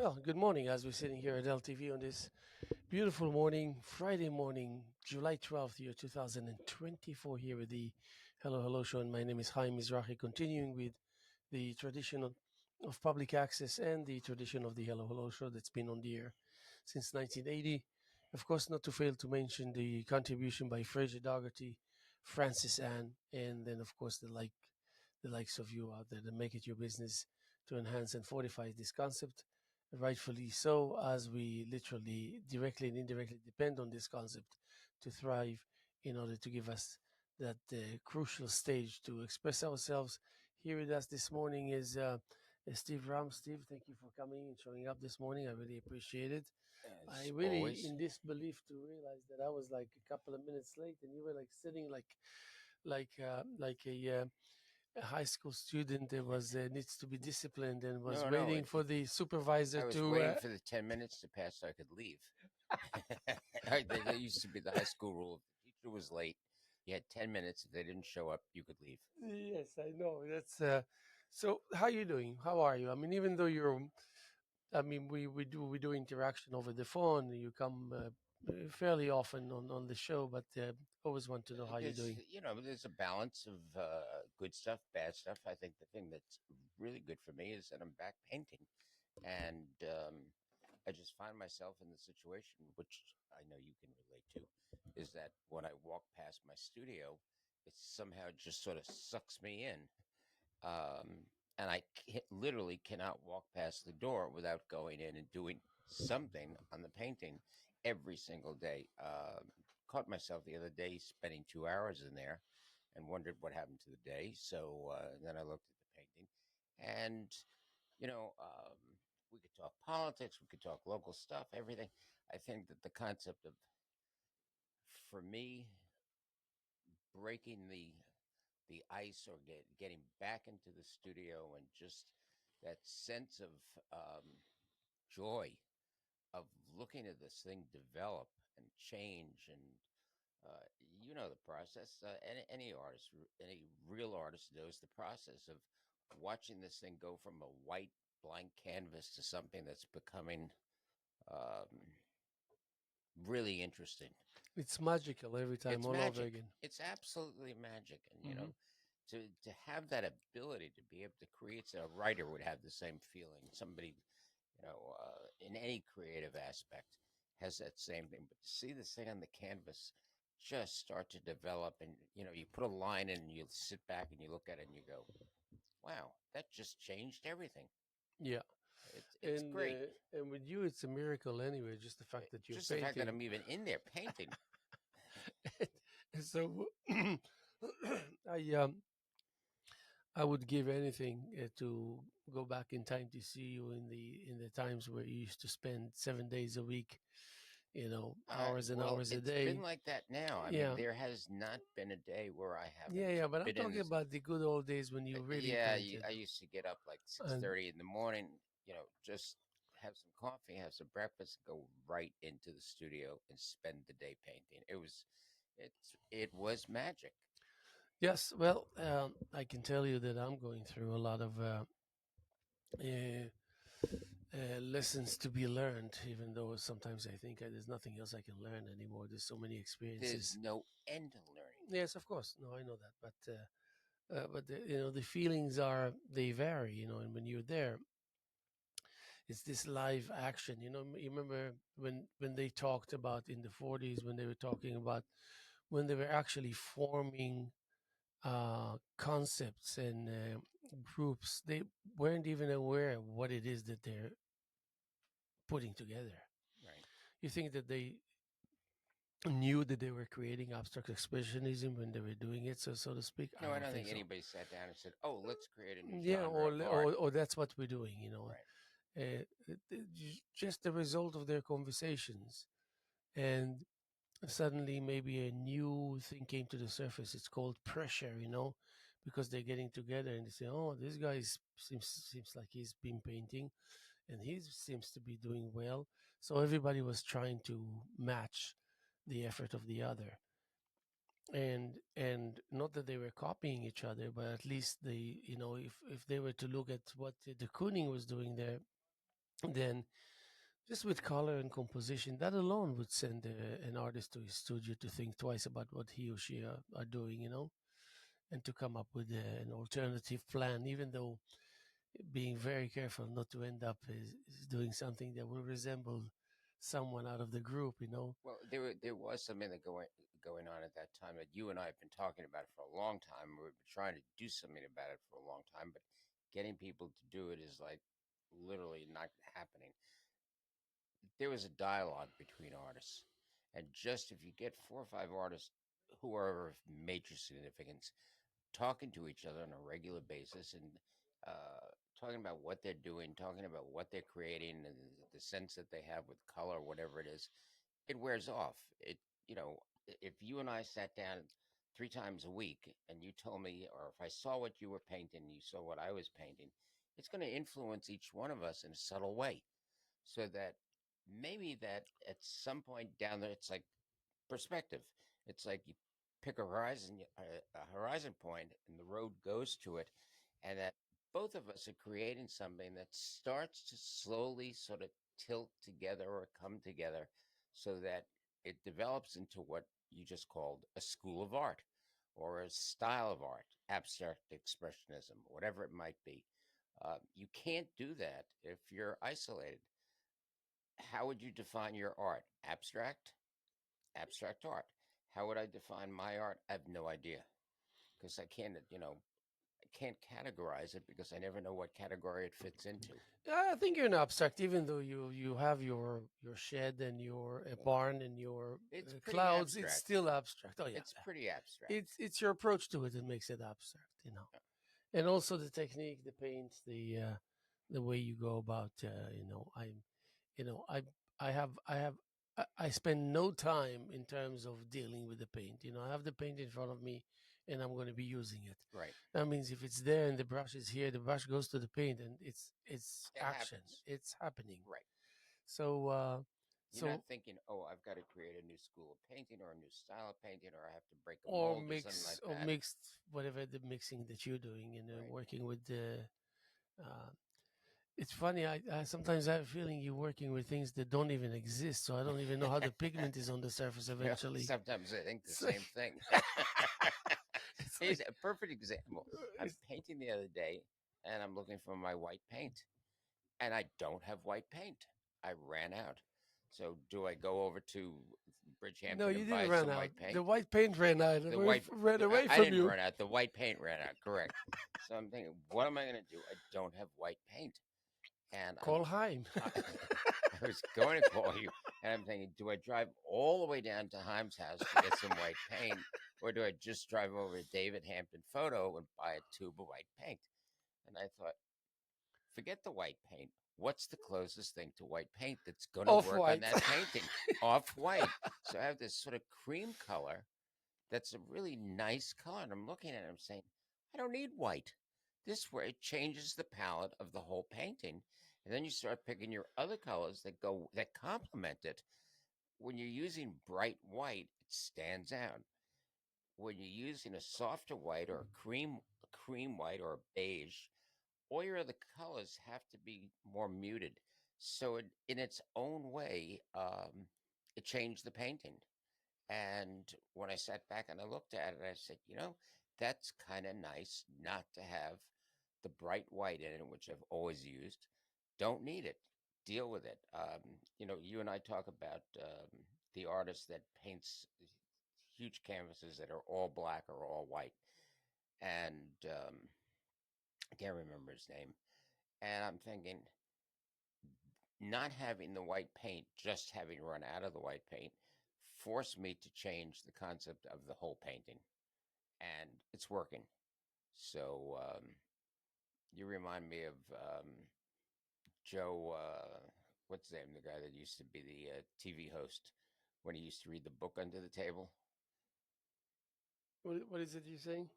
Well, good morning as we're sitting here at LTV on this beautiful morning, Friday morning, July 12th, year 2024, here with the Hello Hello Show. And my name is Haim Mizrahi, continuing with the tradition of public access and the tradition of the Hello Hello Show that's been on the air since 1980. Of course, not to fail to mention the contribution by Fraser Dougherty, Francis Ann, and then, of course, the likes of you out there that make it your business to enhance and fortify this concept, rightfully so, as we literally directly and indirectly depend on this concept to thrive in order to give us that crucial stage to express ourselves. Here with us this morning is Steve Romm. Steve, thank you for coming and showing up this morning. I really appreciate it. I As really always. in disbelief to realize that I was like a couple of minutes late, and you were like sitting like a high school student that was needs to be disciplined and was No, no. waiting for the supervisor I was to. waiting for the 10 minutes to pass so I could leave. That used to be the high school rule. If the teacher was late, you had 10 minutes. If they didn't show up, you could leave. Yes, I know. That's so. How you doing? How are you? I mean, even though you're, I mean, we do interaction over the phone. You come fairly often on the show, but always want to know how you're There's, doing. there's a balance of good stuff, bad stuff. I think the thing that's really good for me is that I'm back painting. And I just find myself in the situation, which I know you can relate to, is that when I walk past my studio, it somehow just sort of sucks me in. And literally cannot walk past the door without going in and doing something on the painting every single day. Caught myself the other day spending 2 hours in there and wondered what happened to the day. So then I looked at the painting, and you know, um, we could talk politics, we could talk local stuff, everything. I think that the concept of, for me, breaking the ice or getting back into the studio and just that sense of joy of looking at this thing develop and change and the process. Any artist, any real artist knows the process of watching this thing go from a white blank canvas to something that's becoming um, really interesting. It's magical every time, It's all over magic. again. It's absolutely magic, and Hmm. to have that ability to be able to create. So a writer would have the same feeling. Somebody, in any creative aspect, has that same thing. But to see this thing on the canvas just start to develop, and you put a line in, and you sit back and you look at it, and you go, "Wow, that just changed everything." Yeah, It's great. and with you, it's a miracle anyway. Just the fact that you're Just the fact that painting. I'm even in there painting. And so I I would give anything to go back in time to see you in the times where you used to spend 7 days a week, hours and Well, hours a it's been day. like that now. I mean, Yeah, there has not been a day where I yeah, haven't yeah. But I'm been in talking this. about the good old days when you really Yeah, I painted. used to get up like six And thirty in the morning. Just have some coffee, have some breakfast, go right into the studio and spend the day painting. It was magic. yes, well, I can tell you that I'm going through a lot of uh, lessons to be learned. Even though sometimes I think there's nothing else I can learn anymore. There's so many There's experiences. no end to learning. Yes, of course. No, I know that, but the feelings are they vary. And when you're there, it's this live action. You remember when they talked about in the 40s when they were talking about when they were actually forming concepts and groups. They weren't even aware of what it is that they're putting together. Right. You think that they knew that they were creating abstract expressionism when they were doing it, so to speak? I No, I don't don't think think so. anybody sat down and said, "Oh, let's create a new Yeah, genre or of art." or that's what we're doing. Right. Just the result of their conversations, and suddenly maybe a new thing came to the surface. It's called pressure, because they're getting together and they say, "Oh, this guy seems like he's been painting, and he seems to be doing well." So everybody was trying to match the effort of the other, and not that they were copying each other, but at least if they were to look at what the Kooning was doing there, then just with color and composition, that alone would send an artist to his studio to think twice about what he or she are doing, and to come up with an alternative plan, even though being very careful not to end up is doing something that will resemble someone out of the group. Well, there was something that going on at that time that you and I have been talking about for a long time. We've been trying to do something about it for a long time, but getting people to do it is like literally not happening. There was a dialogue between artists, and just if you get four or five artists who are of major significance talking to each other on a regular basis and uh, talking about what they're doing, talking about what they're creating, and the sense that they have with color, whatever it is, it wears off. You know, if you and I sat down three times a week and you told me, or if I saw what you were painting, you saw what I was painting, it's going to influence each one of us in a subtle way. So that maybe that at some point down there, it's like perspective. It's like you pick a horizon point, and the road goes to it, and that both of us are creating something that starts to slowly sort of tilt together or come together, so that it develops into what you just called a school of art or a style of art, abstract expressionism, whatever it might be. You can't do that if you're isolated. How would you define your art? Abstract art. How would I define my art? I have no idea because I can't categorize it because I never know what category it fits into. I think you're an abstract, even though you have your shed and your barn and your It's pretty clouds. It's abstract. still abstract. Oh yeah, It's pretty abstract. it's your approach to it that makes it abstract. And also the technique, the paint, the way you go about. You know, I spend no time in terms of dealing with the paint. I have the paint in front of me, and I'm going to be using it. Right. That means if it's there and the brush is here, the brush goes to the paint, and it's It action. happens. It's happening. Right. So You're not so thinking, oh, I've got to create a new school of painting or a new style of painting or I have to break a or mold or something mix like or that. mixed whatever the mixing that you're doing, and Right. working with the. Uh, it's funny. I sometimes have a feeling you're working with things that don't even exist, so I don't even know how the pigment is on the surface eventually. Sometimes I think the It's like, same thing. it's Here's like a perfect example. I'm it's, painting the other day and I'm looking for my white paint and I don't have white paint. I ran out. So do I go over to no, Bridgehampton you and didn't buy run some out. white The paint? white paint ran out. The white Ran away I from didn't you. run out. The white paint ran out. Correct. So I'm thinking, what am I going to do? I don't have white paint, and Call Haim. I, I was going to call you, and I'm thinking, do I drive all the way down to Haim's house to get some white paint, or do I just drive over to David Hampton Photo and buy a tube of white paint? And I thought, forget the white paint. What's the closest thing to white paint that's going to Off work on white. that painting? Off white. So I have this sort of cream color that's a really nice color. And I'm looking at it, I'm saying, I don't need white. This way it changes the palette of the whole painting. And then you start picking your other colors that complement it. When you're using bright white, it stands out. When you're using a softer white or a cream white or a beige, all your other colors have to be more muted. So in its own way, it changed the painting. And when I sat back and I looked at it, I said, that's kind of nice not to have the bright white in it, which I've always used. Don't need it. Deal with it. You and I talk about the artist that paints huge canvases that are all black or all white. And I can't remember his name. And I'm thinking, not having the white paint, just having run out of the white paint, forced me to change the concept of the whole painting. And it's working. So you remind me of Joe, what's his name? The guy that used to be the TV host when he used to read the book under the table. What is it you're saying?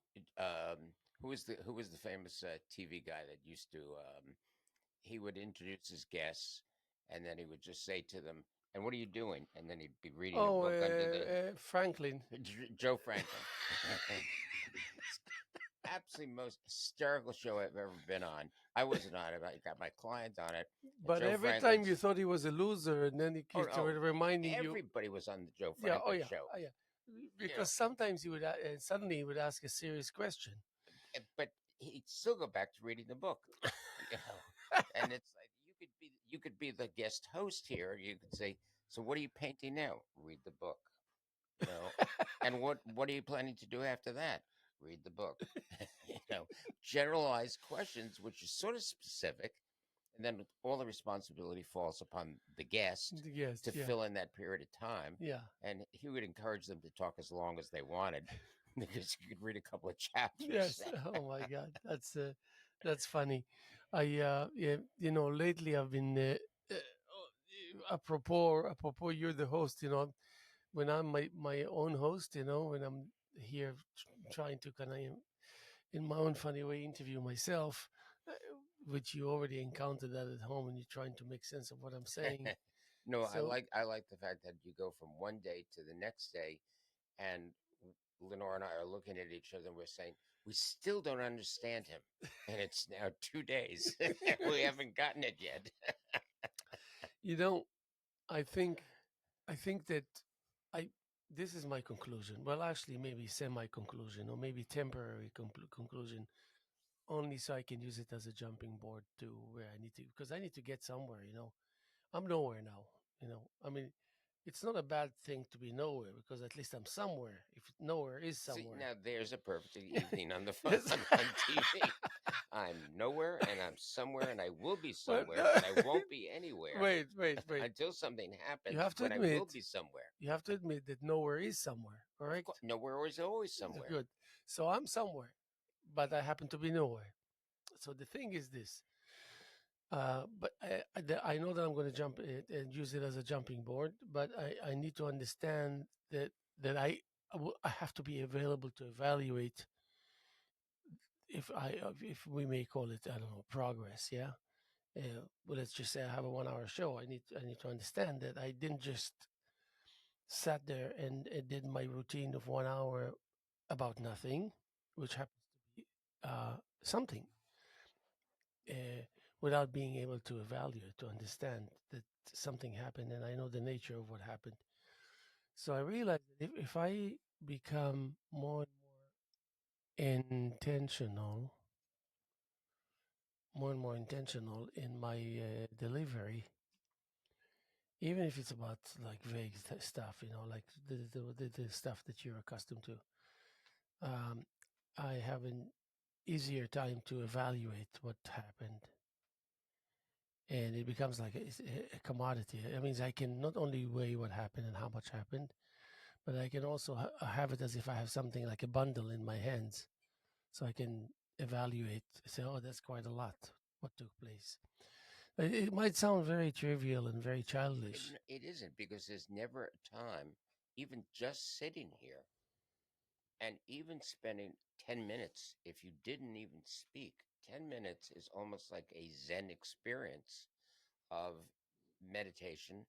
Who was the famous TV guy that used to he would introduce his guests and then he would just say to them, "And what are you doing?" And then he'd be reading a Oh, book under the Franklin. Joe Franklin. absolutely most hysterical show I've ever been on. I wasn't on it. I got my client on it, and But Joe every time you Franklin's. thought he was a loser, and then he Oh keeps no, reminding you, everybody was on the Joe yeah, oh Franklin yeah, show. oh yeah, You because know, sometimes he would suddenly he would ask a serious question. but he'd still go back to reading the book. You know, and it's like you could be the guest host here. You could say, "So what are you painting now? Read the book." You know, and what are you planning to do after that? Read the book. You know, generalized questions, which is sort of specific, and then all the responsibility falls upon the guest Yes, to yeah, fill in that period of time. yeah. And he would encourage them to talk as long as they wanted because you could read a couple of chapters. Yes. Oh my God, that's funny. Yeah, lately I've been apropos, you're the host. When I'm my own host, when I'm here trying to kind of, in my own funny way, interview myself, uh, which you already encountered that at home, and you're trying to make sense of what I'm saying. No, So I like the fact that you go from one day to the next day, and Lenore and I are looking at each other and we're saying we still don't understand him, and it's now 2 days and we haven't gotten it yet. you know, I think I think that I this is my conclusion. Well, actually, maybe semi-conclusion or maybe temporary conclusion, only so I can use it as a jumping board to where I need to, because I need to get somewhere. I'm nowhere now. I mean, it's not a bad thing to be nowhere because at least I'm somewhere. If nowhere is See, somewhere. now there's a perfect evening on the phone Yes. on TV. I'm nowhere and I'm somewhere and I will be Well, somewhere, but I won't be anywhere wait. until something You happens have to when I will admit, be somewhere. that nowhere is somewhere. Of Correct? course, nowhere is always somewhere. Good. So I'm somewhere, but I happen to be nowhere. So the thing is this. But I know that I'm going to jump it and use it as a jumping board, but I need to understand that I have to be available to evaluate if we may call it, I don't know, progress. Yeah. Well, let's just say I have a 1 hour show. I need to understand that I didn't just sat there and did my routine of 1 hour about nothing, which happens to be something, uh, without being able to evaluate, to understand that something happened, and I know the nature of what happened. So I realized that if I become intentional, more and more intentional in my delivery, even if it's about like vague stuff, like the stuff that you're accustomed to, um, I have an easier time to evaluate what happened, and it becomes like a commodity. I mean, I can not only weigh what happened and how much happened, but I can also have it as if I have something like a bundle in my hands, so I can evaluate. Say, oh, that's quite a lot. What took place? It might sound very trivial and very childish. It isn't because there's never a time, even just sitting here and even spending 10 minutes, if you didn't even speak, 10 minutes is almost like a Zen experience of meditation.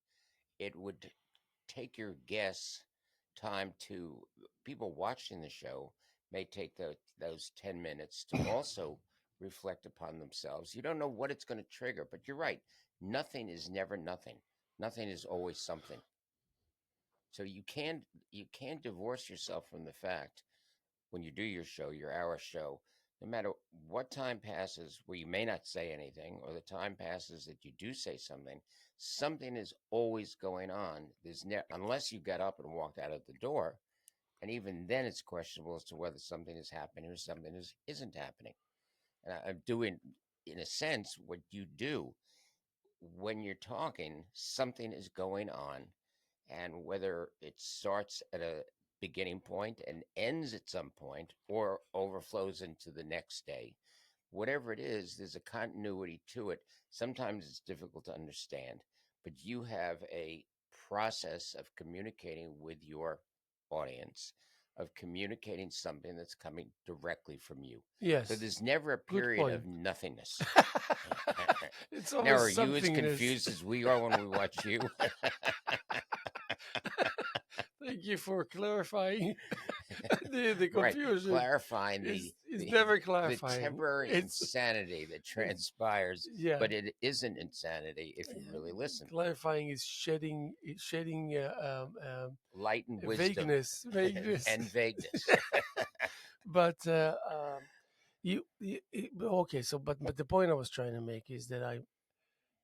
It would take your guess time to people watching the show may take those 10 minutes to also reflect upon themselves. You don't know what it's going to trigger, but you're right. Nothing is never nothing. Nothing is always something. So you can't divorce yourself from the fact when you do your show, your hour show, no matter what time passes where you may not say anything or the time passes that you do say something, something is always going on. Unless you got up and walked out of the door, and even then it's questionable as to whether something is happening or something isn't happening. And I'm doing, in a sense, what you do when you're talking, something is going on, and whether it starts at a beginning point and ends at some point or overflows into the next day, whatever it is, there's a continuity to it. Sometimes it's difficult to understand, but you have a process of communicating with your audience, of communicating something that's coming directly from you. So Yes, there's never a good period point. of nothingness. It's Now, always are you as somethingness. confused as we are when we watch you? Thank you for clarifying. The Right, confusion clarifying is the never the clarifying. temporary It's insanity that it's transpires, yeah. but it isn't insanity if you really listen. Clarifying is shedding Light and wisdom vagueness. and vagueness. But okay. So, but the point I was trying to make is that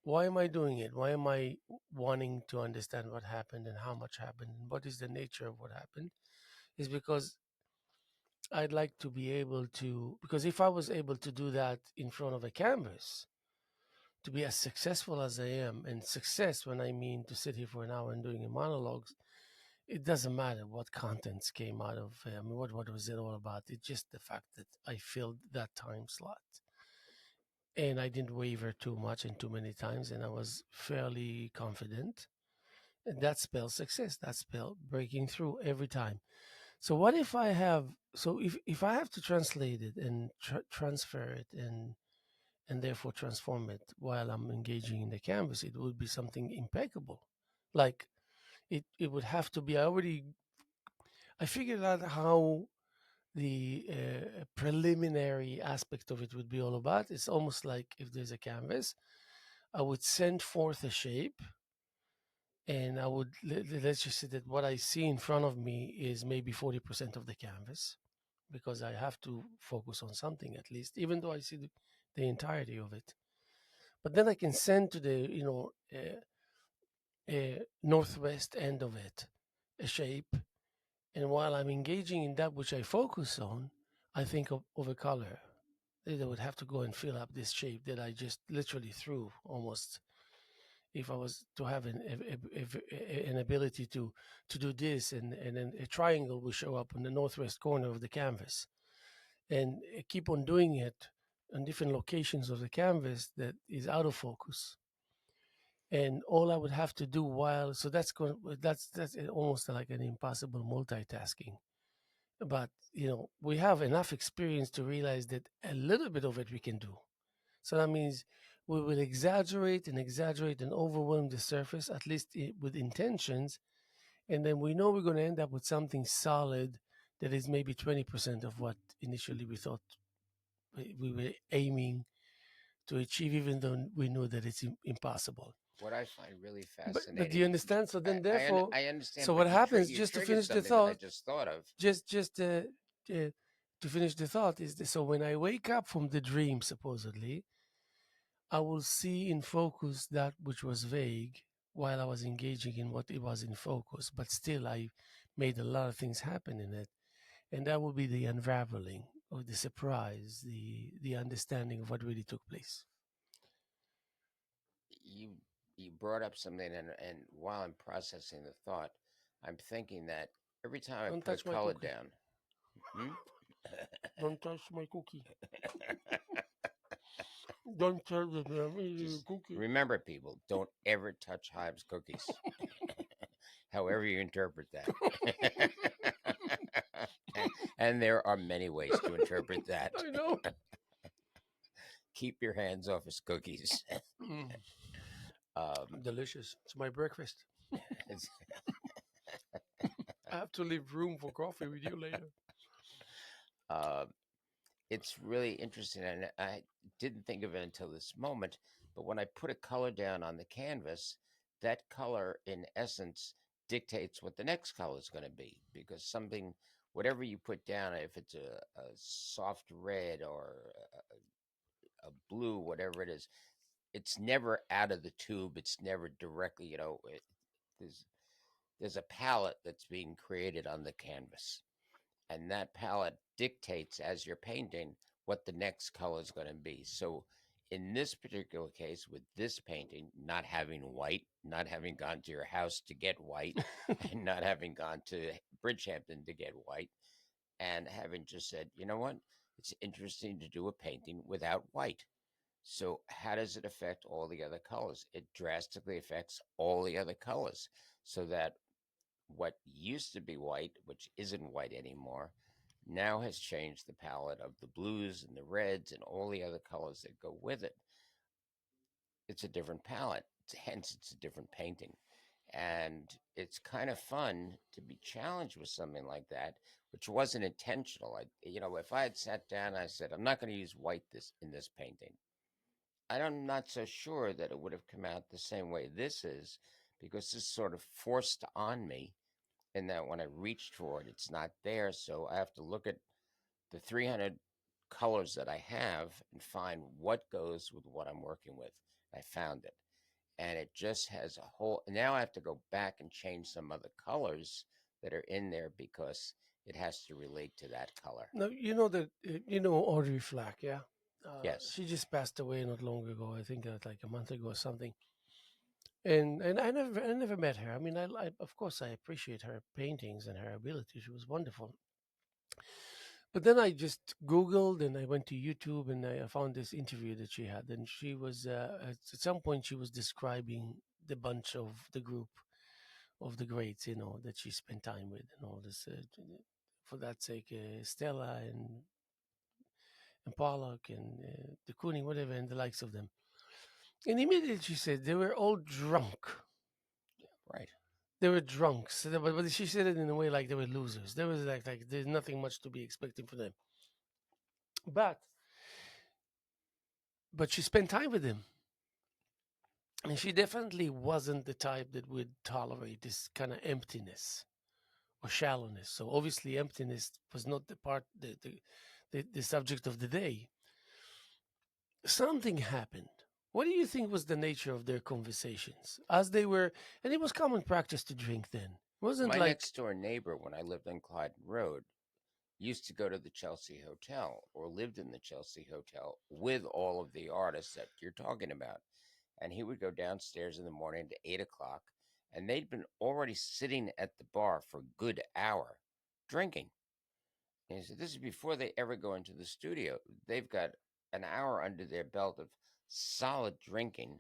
why am I doing it? Why am I wanting to understand what happened and how much happened and what is the nature of what happened? Is because I'd like to be able to, because if I was able to do that in front of a canvas, to be as successful as I am, and success when I mean to sit here for an hour and doing a monologue, it doesn't matter what contents came out of. I mean, what was it all about? It's just the fact that I filled that time slot, and I didn't waver too much and too many times, and I was fairly confident. And that spells success. That spells breaking through every time. So what if I have? So if I have to translate it and transfer it and therefore transform it while I'm engaging in the canvas, it would be something impeccable. Like it would have to be. I figured out how the preliminary aspect of it would be all about. It's almost like if there's a canvas, I would send forth a shape, and I would let's just say that what I see in front of me is maybe 40% of the canvas, because I have to focus on something at least, even though I see the entirety of it. But then I can send to the northwest end of it a shape, and while I'm engaging in that which I focus on, I think of a color. They would have to go and fill up this shape that I just literally threw almost. If I was to have an ability to do this, and then a triangle will show up in the northwest corner of the canvas, and keep on doing it on different locations of the canvas that is out of focus. And all I would have to do while, so that's almost like an impossible multitasking. But we have enough experience to realize that a little bit of it we can do. So that means we will exaggerate and overwhelm the surface, at least with intentions, and then we know we're going to end up with something solid that is maybe 20% of what initially we thought we were aiming to achieve, even though we know that it's impossible. What I find really But do you fascinating, understand? So then, therefore, I understand, so but what happens? you Just to triggered finish the something that I thought, just thought of. just to finish the thought is this, so when I wake up from the dream, supposedly, I will see in focus that which was vague while I was engaging in what it was in focus, but still I made a lot of things happen in it, and that will be the unraveling or the surprise, the understanding of what really took place. You you brought up something, and while I'm processing the thought, I'm thinking that every time I Don't put a touch my color cookie. down, hmm? Don't touch my cookie. Don't tell them I'm eating Just a cookie. remember, people, don't ever touch Hive's cookies, however you interpret that. And there are many ways to interpret that. I know. Keep your hands off his cookies. Mm, um, delicious. It's my breakfast. it's, I have to leave room for coffee with you later. uh, it's really interesting, and I didn't think of it until this moment. But when I put a color down on the canvas, that color, in essence, dictates what the next color is going to be. Because something, whatever you put down, if it's a soft red or a blue, whatever it is, it's never out of the tube. It's never directly, there's there's a palette that's being created on the canvas, and that palette dictates as you're painting what the next color is going to be. So in this particular case, with this painting, not having white, not having gone to your house to get white, and not having gone to Bridgehampton to get white, and having just said, you know what, it's interesting to do a painting without white. So how does it affect all the other colors? It drastically affects all the other colors, so that what used to be white, which isn't white anymore, now has changed the palette of the blues and the reds and all the other colors that go with it. It's a different palette, hence it's a different painting. And it's kind of fun to be challenged with something like that, which wasn't intentional. If I had sat down and I said, I'm not going to use white this in this painting, I'm not so sure that it would have come out the same way this is, because this sort of forced on me, and that when I reached for it, it's not there. So I have to look at the 300 colors that I have and find what goes with what I'm working with. I found it. And it just has a whole. Now I have to go back and change some of the colors that are in there because it has to relate to that color. No, you know that you know Audrey Flack, yeah. Yes. She just passed away not long ago. I think like a month ago or something. And I never met her. I mean, I of course I appreciate her paintings and her ability. She was wonderful. But then I just Googled and I went to YouTube and I found this interview that she had. And she was, at some point, she was describing the bunch of the group of the greats, that she spent time with and all this. For that sake, Stella and Pollock and de Kooning, whatever, and the likes of them. And immediately she said they were all drunk. Right. They were drunks. But she said it in a way like they were losers. There was like there's nothing much to be expecting from them. But she spent time with him. And she definitely wasn't the type that would tolerate this kind of emptiness or shallowness. So obviously, emptiness was not the subject of the day. Something happened. What do you think was the nature of their conversations as they were? And it was common practice to drink then. It wasn't My like next door neighbor, when I lived on Clyden Road, used to go to the Chelsea Hotel or lived in the Chelsea Hotel with all of the artists that you're talking about. And he would go downstairs in the morning to 8 o'clock, and they'd been already sitting at the bar for a good hour drinking. And he said, this is before they ever go into the studio. They've got an hour under their belt of solid drinking.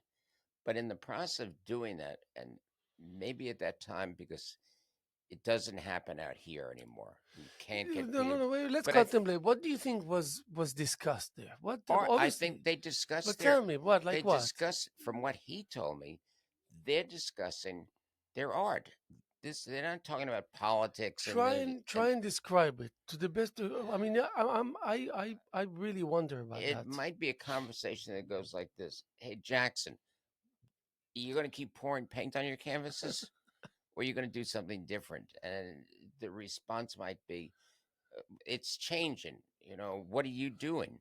But in the process of doing that, and maybe at that time, because it doesn't happen out here anymore, you can't get no, no, people. no. Wait, let's But I, contemplate. What do you think was discussed there? What or I think obviously, they but discuss tell me what, they like what? discuss from what he told me, they're discussing their art. They're not talking about politics and Try and describe it to the best. I mean, I really wonder about it that. might be a conversation that goes like this: Hey Jackson, you're going to keep pouring paint on your canvases, or you're going to do something different? And the response might be, "It's changing. What are you doing?"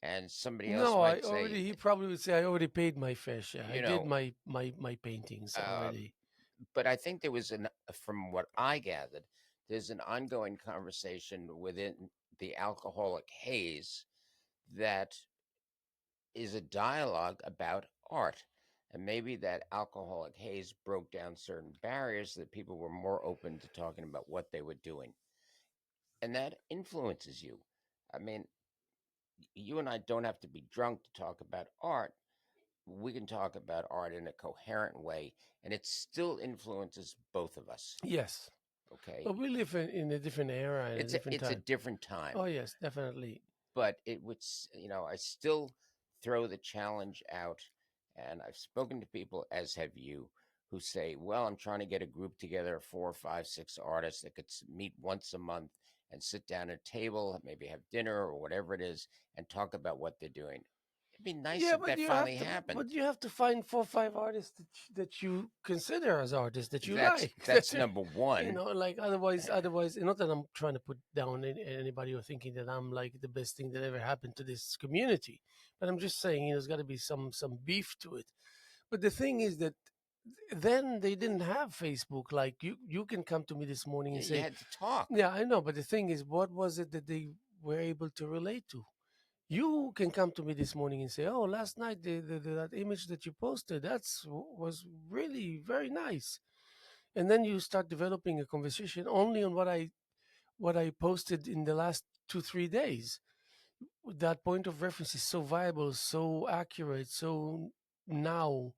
And somebody else No, I might say, already. He probably would say I already paid my fair share. I "You did know." my paintings Um, already. but I think there was from what I gathered, there's an ongoing conversation within the alcoholic haze that is a dialogue about art. And maybe that alcoholic haze broke down certain barriers that people were more open to talking about what they were doing. And that influences you. I mean, you and I don't have to be drunk to talk about art. We can talk about art in a coherent way, and it still influences both of us. Yes, Okay. but we live in a different era and a different It's a time. different time, Oh yes, definitely. but it would I still throw the challenge out, and I've spoken to people, as have you, who say, well, I'm trying to get a group together of 4 5 6 artists that could meet once a month and sit down at a table, maybe have dinner or whatever it is, and talk about what they're doing. It'd be nice Yeah, if that finally happened. but you have to find 4 or 5 artists that you consider as artists that you that's like. that's number one. Like otherwise, not that I'm trying to put down anybody or thinking that I'm like the best thing that ever happened to this community, but I'm just saying, there's got to be some beef to it. But the thing is that then they didn't have Facebook. Like you can come to me this morning and You say, had to talk. yeah, I know, but the thing is, what was it that they were able to relate to? You can come to me this morning and say, "Oh, last night that image that you posted was really very nice," and then you start developing a conversation only on what I posted in the last 2 3 days. That point of reference is so viable, so accurate, so now.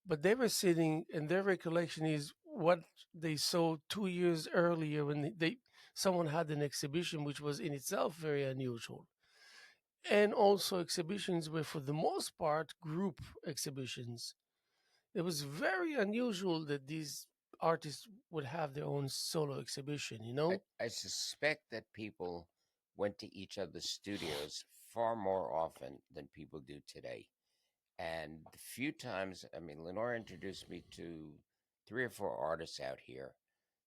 But they were sitting, and their recollection is what they saw 2 years earlier when someone had an exhibition, which was in itself very unusual. And also exhibitions were for the most part group exhibitions, It was very unusual that these artists would have their own solo exhibition, you know? I suspect that people went to each other's studios far more often than people do today. And the few times, I mean, Lenore introduced me to three or four artists out here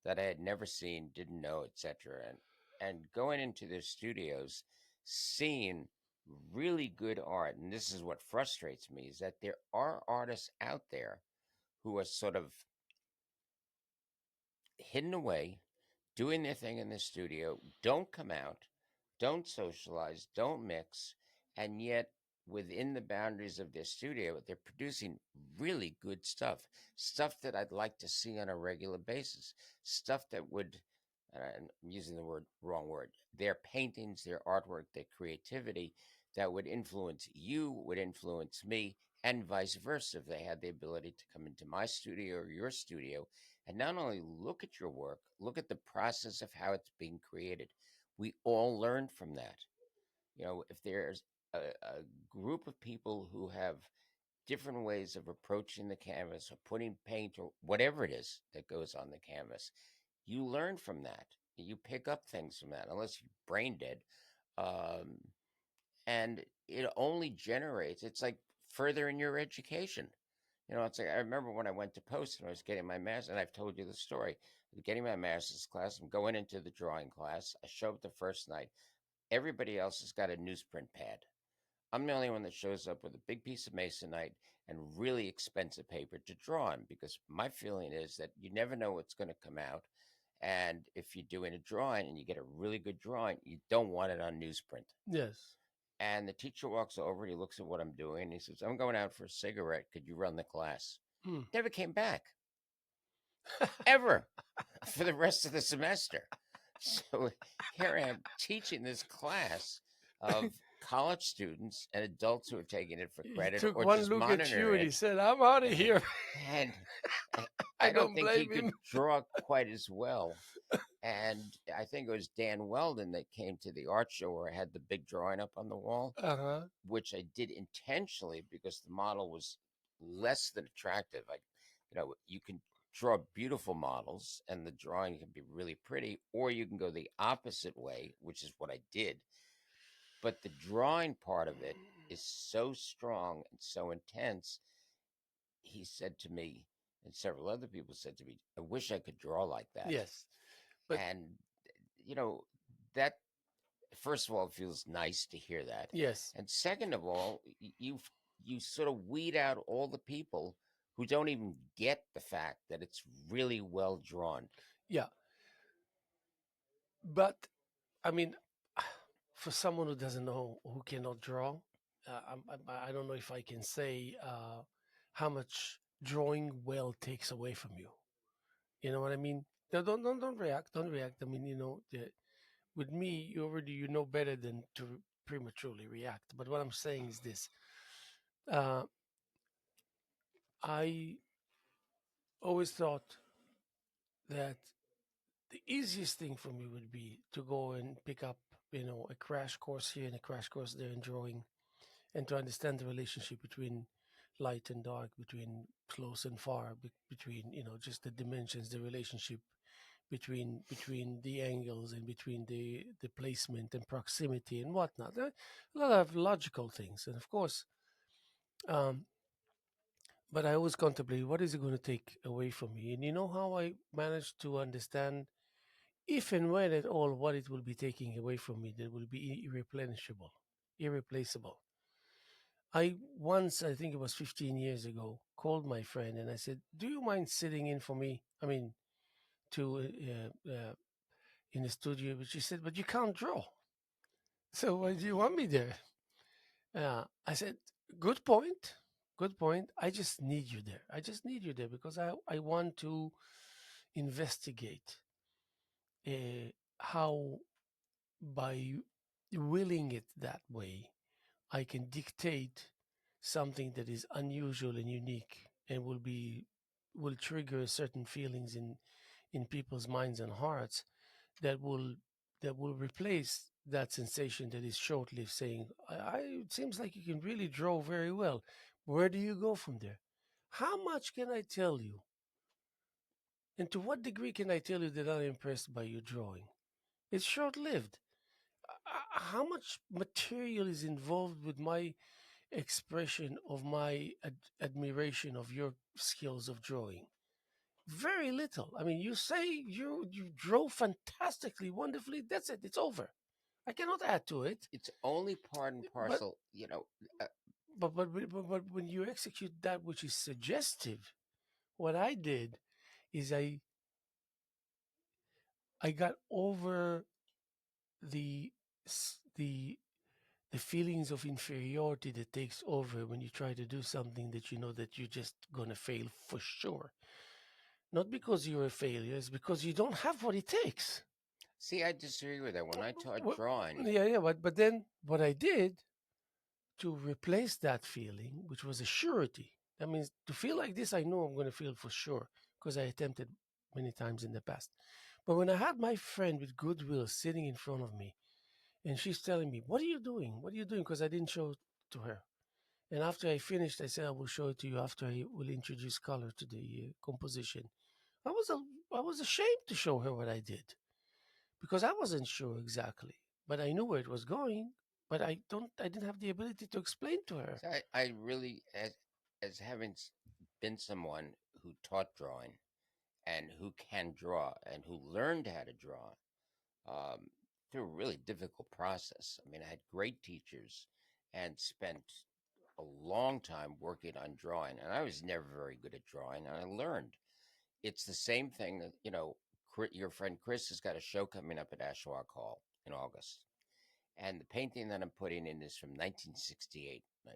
that I had never seen, didn't know, etc. And going into their studios, seeing really good art, and this is what frustrates me, is that there are artists out there who are sort of hidden away, doing their thing in the studio, don't come out, don't socialize, don't mix, and yet within the boundaries of their studio, they're producing really good stuff, stuff that I'd like to see on a regular basis, stuff that would, and I'm using the wrong word, their paintings, their artwork, their creativity that would influence you, would influence me, and vice versa if they had the ability to come into my studio or your studio and not only look at your work, look at the process of how it's being created. We all learn from that. You know, if there's a group of people who have different ways of approaching the canvas or putting paint or whatever it is that goes on the canvas, you learn from that. You pick up things from that, unless you're brain dead. Um, and it only generates, it's like further in your education. You know, it's like I remember when I went to post and I was getting my master's, and I've told you the story. Getting my master's class, I'm going into the drawing class. I show up the first night. Everybody else has got a newsprint pad. I'm the only one that shows up with a big piece of masonite and really expensive paper to draw on because my feeling is that you never know what's going to come out. And if you're doing a drawing and you get a really good drawing, you don't want it on newsprint. Yes. And the teacher walks over and he looks at what I'm doing. And he says, I'm going out for a cigarette. Could you run the class? Hmm. Never came back ever for the rest of the semester. So here I am teaching this class of college students and adults who are taking it for He credit took or one just look at you monitoring and he it. said, I'm out of here. And I I don't don't think he blame could him. draw quite as well. And I think it was Dan Weldon that came to the art show where I had the big drawing up on the wall, Uh-huh. which I did intentionally because the model was less than attractive. Like, you know, you can draw beautiful models and the drawing can be really pretty, or you can go the opposite way, which is what I did. But the drawing part of it is so strong and so intense. He said to me, and several other people said to me, I wish I could draw like that. Yes. But And, you know, that first of all, it feels nice to hear that. yes. And second of all, you sort of weed out all the people who don't even get the fact that it's really well drawn. Yeah. But I mean, for someone who doesn't know, who cannot draw, I don't know if I can say how much drawing well takes away from you. You know what I mean? No, don't react. Don't react. I mean, with me, you know better than to prematurely react. But what I'm saying is this: uh, I always thought that the easiest thing for me would be to go and pick up, a crash course here and a crash course there in drawing, and to understand the relationship between light and dark, between close and far, between just the dimensions, the relationship between the angles and between the placement and proximity and whatnot. A lot of logical things, and of course, um, but I always contemplate what is it going to take away from me, and you know how I managed to understand if and when at all what it will be taking away from me that will be irreplenishable, irreplaceable. I once, I think it was 15 years ago, called my friend and I said, "Do you mind sitting in for me? I mean, to in the studio." But she said, "But you can't draw. So why do you want me there?" I said, "Good point. Good point. I just need you there. I just need you there because I want to investigate how by willing it that way, I can dictate something that is unusual and unique and will trigger certain feelings in people's minds and hearts that will replace that sensation that is short-lived, saying, it seems like you can really draw very well. Where do you go from there? How much can I tell you? And to what degree can I tell you that I'm impressed by your drawing? It's short lived. How much material is involved with my expression of my admiration of your skills of drawing? Very little. I mean, you say you drove fantastically, wonderfully. That's it. It's over. I cannot add to it. It's only part and But parcel, uh, but when you execute that which is suggestive, what I did is I got over the the the feelings of inferiority that takes over when you try to do something that you know that you're just gonna fail for sure. Not because you're a failure, it's because you don't have what it takes. see, I disagree with that. When I taught Well, drawing, yeah, but then what I did to replace that feeling, which was a surety. That means to feel like this, I know I'm going to feel for sure because I attempted many times in the past. But when I had my friend with goodwill sitting in front of me, and she's telling me, "What are you doing? What are you doing?" Because I didn't show it to her. And after I finished, I said, "I will show it to you after I will introduce color to the composition." I was a, I was ashamed to show her what I did because I wasn't sure exactly, but I knew where it was going. But I didn't have the ability to explain to her. so I really, as having been someone who taught drawing and who can draw and who learned how to draw um, through a really difficult process. I mean, I had great teachers and spent a long time working on drawing, and I was never very good at drawing, and I learned. It's the same thing that, your friend Chris has got a show coming up at Ashwaubenon Hall in August. And the painting that I'm putting in is from 1968. I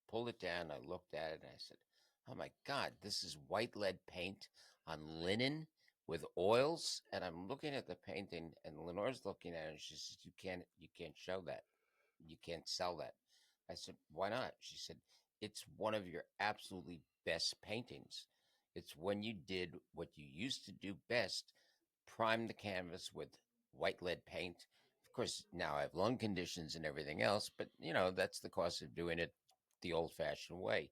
pulled it down, I looked at it, and I said, "Oh my God, this is white lead paint on linen with oils." And I'm looking at the painting, and Lenore's looking at it, and she says, "You can't show that. You can't sell that." I said, "Why not?" She said, "It's one of your absolutely best paintings. It's when you did what you used to do best, prime the canvas with white lead paint. Of course, now I have lung conditions and everything else, but that's the cost of doing it the old fashioned way.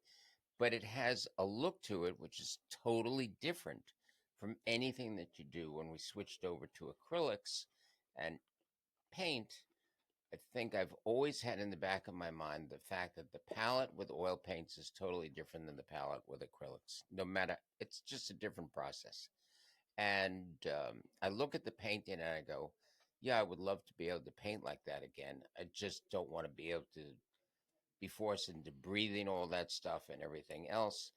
But it has a look to it which is totally different from anything that you do." When we switched over to acrylics and paint, I think I've always had in the back of my mind the fact that the palette with oil paints is totally different than the palette with acrylics. No matter, it's just a different process. And I look at the painting and I go, "Yeah, I would love to be able to paint like that again. I just don't want to be able to be forced into breathing all that stuff and everything else."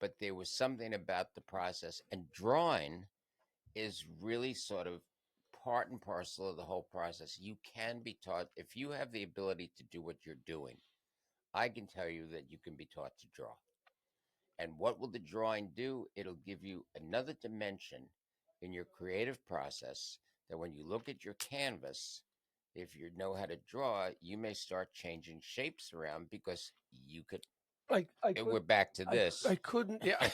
But there was something about the process, and drawing is really sort of part and parcel of the whole process. You can be taught, if you have the ability to do what you're doing, I can tell you that you can be taught to draw. And what will the drawing do? It'll give you another dimension in your creative process that when you look at your canvas, if you know how to draw, you may start changing shapes around because you could. I We're could back to I this. couldn't, yeah.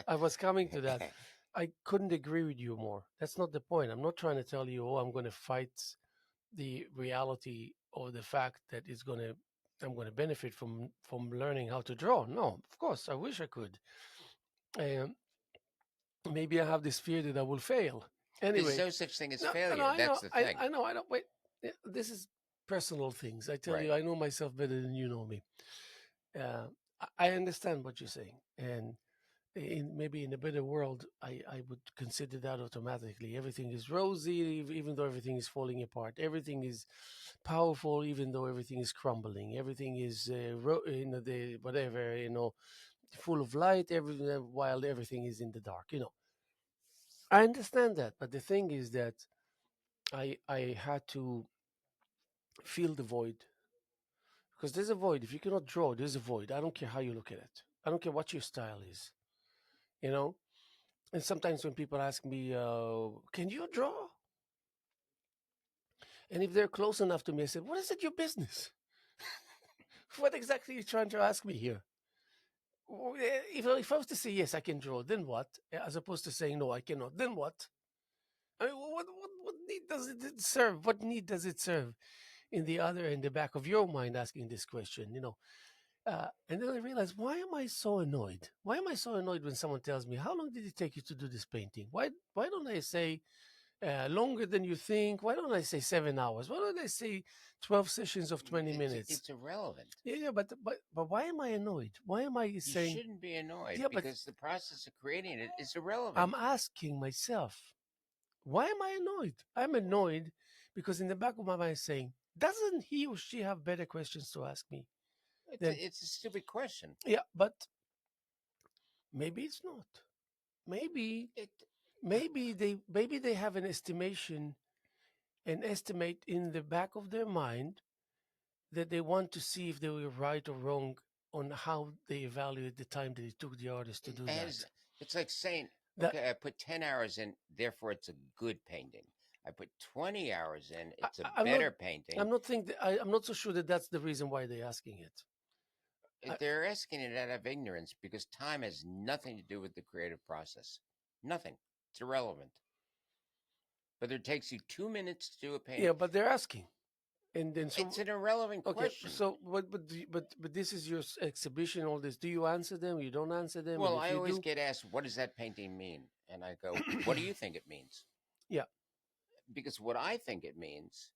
I was coming to that. I couldn't agree with you more. That's not the point. I'm not trying to tell you, oh, I'm going to fight the reality or the fact that I'm going to benefit from learning how to draw. No, of course, I wish I could. Um, Maybe I have this fear that I will fail. There's Anyway, no such thing as no, no, failure. I know, That's the thing. I know, I don't wait. This is personal things. I tell you, Right. I know myself better than you know me. Uh, I understand what you're saying, and maybe in a better world, I would consider that automatically. Everything is rosy, even though everything is falling apart. Everything is powerful, even though everything is crumbling. Everything is, the whatever, full of light. Everything, while everything is in the dark. I understand that, but the thing is that I had to fill the void because there's a void. If you cannot draw, there's a void. I don't care how you look at it. I don't care what your style is. You know. And sometimes when people ask me, "Can you draw?" And if they're close enough to me, I said, "What is it your business? What exactly are you trying to ask me here?" If I was to say yes, I can draw, then what? As opposed to saying no, I cannot, then what? I mean, what need does it serve? What need does it serve in the back of your mind asking this question? And then I realized, why am I so annoyed? Why am I so annoyed when someone tells me, how long did it take you to do this painting? Why don't I say longer than you think? Why don't I say 7 hours? Why don't I say 12 sessions of 20 minutes? It's irrelevant. Yeah, but why am I annoyed? Why am I You saying, shouldn't be annoyed yeah, but because the process of creating it is irrelevant. I'm asking myself, why am I annoyed? I'm annoyed because in the back of my mind saying, doesn't he or she have better questions to ask me? Then, It's a stupid question. yeah, but maybe it's not. Maybe It maybe they have an estimate in the back of their mind that they want to see if they were right or wrong on how they evaluate the time that it took the artist to it do has. that. It's like saying, That okay, I put 10 hours in, therefore it's a good painting. I put 20 hours in, it's a I'm not. better painting. I'm not think. I'm not so sure that that's the reason why they're asking it. I, They're asking it out of ignorance because time has nothing to do with the creative process. Nothing. It's irrelevant. Whether it takes you 2 minutes to do a painting, yeah, but they're asking, and then it's so an irrelevant okay. question. So but this is your exhibition. All this. Do you answer them? You don't answer them, and Well, if I you always do, get asked, what does that painting mean? And I go, what do you think it means? yeah. Because what I think it means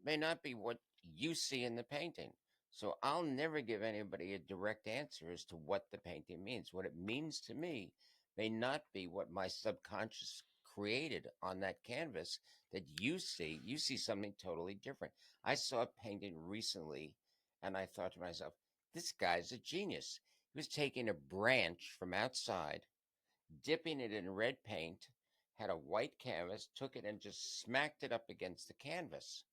may not be what you see in the painting. So I'll never give anybody a direct answer as to what the painting means. What it means to me may not be what my subconscious created on that canvas that you see. You see something totally different. I saw a painting recently and I thought to myself, this guy's a genius. He was taking a branch from outside, dipping it in red paint, had a white canvas, took it and just smacked it up against the canvas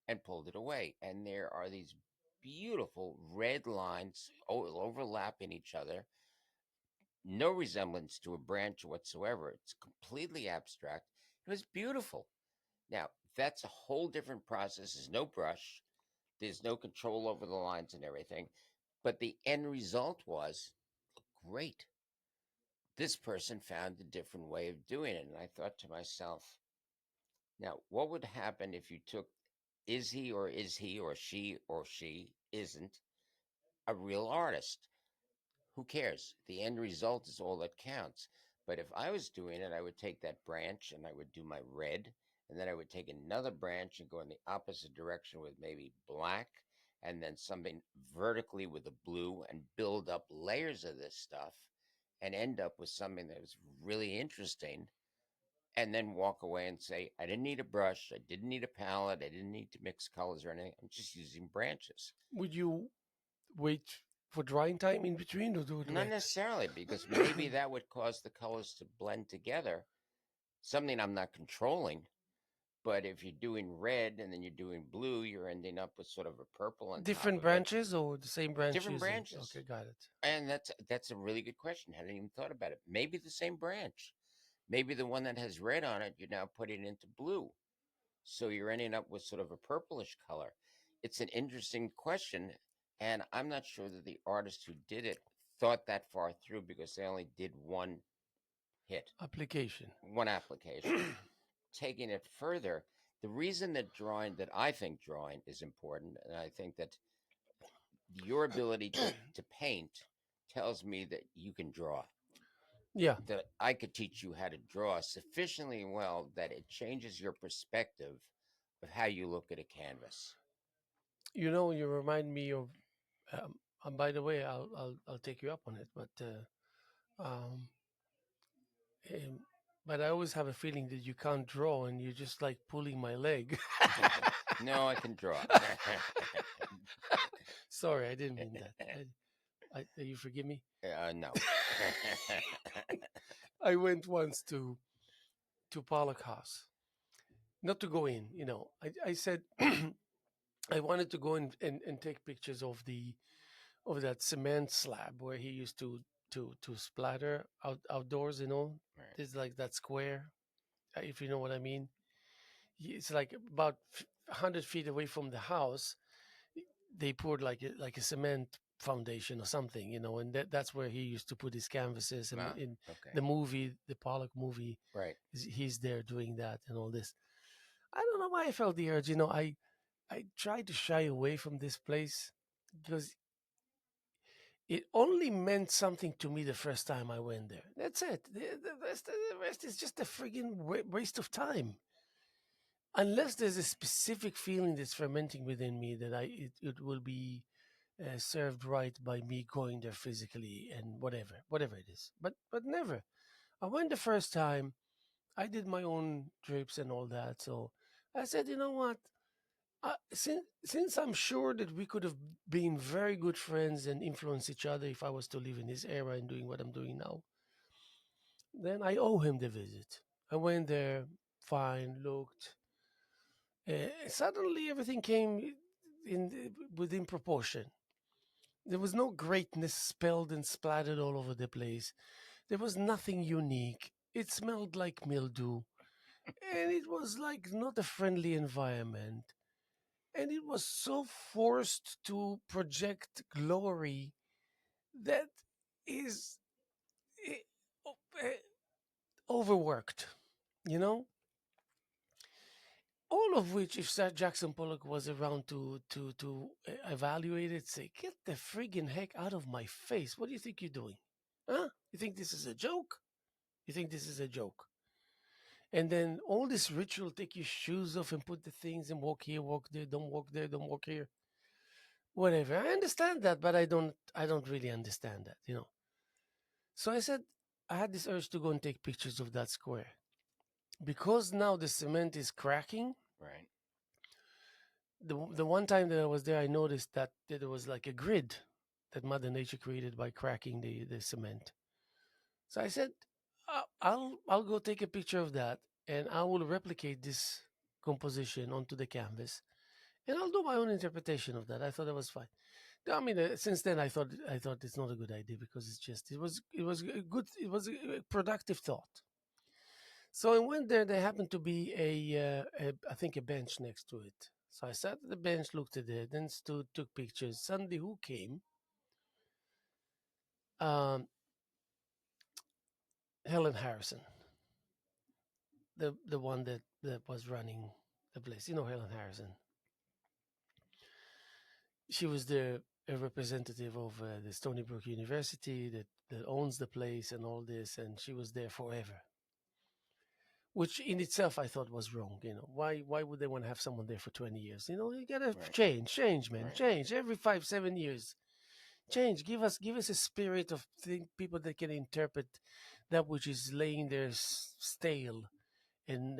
and pulled it away. And there are these beautiful red lines overlapping each other, no resemblance to a branch whatsoever. It's completely abstract. It was beautiful. Now, that's a whole different process. There's no brush, there's no control over the lines and everything. But the end result was great. This person found a different way of doing it. And I thought to myself, now, what would happen if you took is he or she isn't a real artist? Who cares? The end result is all that counts. But if I was doing it, I would take that branch and I would do my red, and then I would take another branch and go in the opposite direction with maybe black, and then something vertically with the blue, and build up layers of this stuff and end up with something that was really interesting and then walk away and say, I didn't need a brush, I didn't need a palette, I didn't need to mix colors or anything. I'm just using branches. Would you wait for drying time in between or do it Not wet? necessarily, because maybe that would cause the colors to blend together, something I'm not controlling. But if you're doing red and then you're doing blue, you're ending up with sort of a purple on top Different of it. branches or the same Different branches? branches. Okay, got it. And that's a really good question. I hadn't even thought about it. Maybe the same branch. Maybe the one that has red on it, you're now putting into blue. So you're ending up with sort of a purplish color. It's an interesting question, and I'm not sure that the artist who did it thought that far through because they only did one hit, Application. one application. Taking it further, the reason that I think drawing is important, and I think that your ability to paint tells me that you can draw, Yeah, that I could teach you how to draw sufficiently well that it changes your perspective of how you look at a canvas. you remind me of. And by the way, I'll take you up on it, um, um, but I always have a feeling that you can't draw and you're just like pulling my leg. No, I can draw. Sorry, I didn't mean that. You forgive me. No. I went once to Pollock House, not to go in. I said I wanted to go in and take pictures of that cement slab where he used to splatter outdoors. Right. There's like that square, if you know what I mean. It's like about 100 feet away from the house. They poured like a cement foundation or something, and that's where he used to put his canvases. And Ah, in okay. the movie, the Pollock movie, Right. he's there doing that and all this. I don't know why I felt the urge. I tried to shy away from this place because It only meant something to me the first time I went there. That's it. The rest is just a friggin' waste of time. Unless there's a specific feeling that's fermenting within me that it will be served right by me going there physically and whatever it is. But never. I went the first time. I did my own trips and all that. So I said, you know what? Since I'm sure that we could have been very good friends and influenced each other if I was to live in his era and doing what I'm doing now, then I owe him the visit. I went there, fine, looked. Suddenly, everything came within proportion. There was no greatness spilled and splattered all over the place. There was nothing unique. It smelled like mildew, and it was like not a friendly environment. And it was so forced to project glory that is eh, eh, overworked, you know. All of which, if Sir Jackson Pollock was around to evaluate it, say, "Get the friggin' heck out of my face! What do you think you're doing? Huh? You think this is a joke? You think this is a joke?" And then all this ritual: take your shoes off and put the things and walk here, walk there, don't walk there, don't walk here. Whatever. I understand that, but I don't really understand that, you know. So I said I had this urge to go and take pictures of that square. Because now the cement is cracking. Right. The one time that I was there, I noticed that there was like a grid that Mother Nature created by cracking the cement. So I said, I'll go take a picture of that, and I will replicate this composition onto the canvas, and I'll do my own interpretation of that. I thought that was fine. I mean, since then I thought it's not a good idea because it was a good, it was a productive thought. So I went there. There happened to be I think a bench next to it. So I sat at the bench, looked at it, then stood, took pictures. Suddenly, who came? Um, Helen Harrison, the one that was running the place. You know Helen Harrison. She was a representative of the Stony Brook University that owns the place and all this, and she was there forever. Which in itself I thought was wrong. You know, why would they want to have someone there for 20 years? You know, you gotta Right. change, man, Right. change every 5 7 years. Change. Give us a spirit of people that can interpret that which is laying there stale and